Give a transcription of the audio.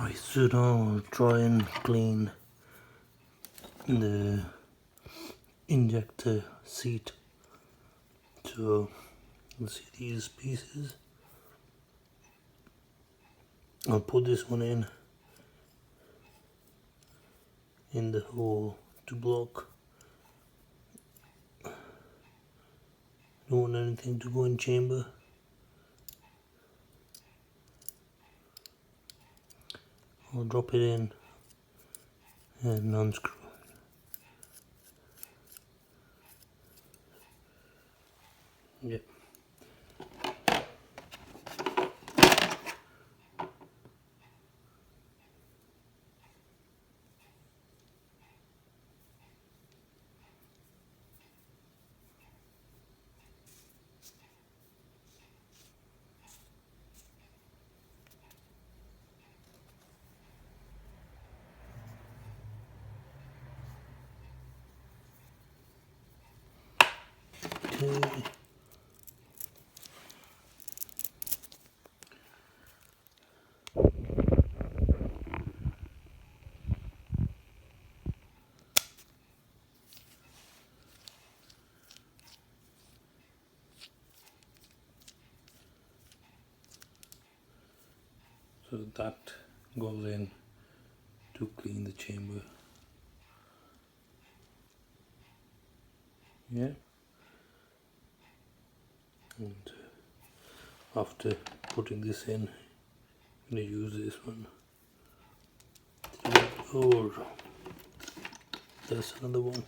Right, so now I'll try and clean the injector seat. So let's see these pieces. I'll put this one in the hole to block. Don't want anything to go in chamber. I'll drop it in and unscrew. Yep. Okay. So that goes in to clean the chamber. Yeah. And after putting this in, I'm going to use this one. Or that's another one.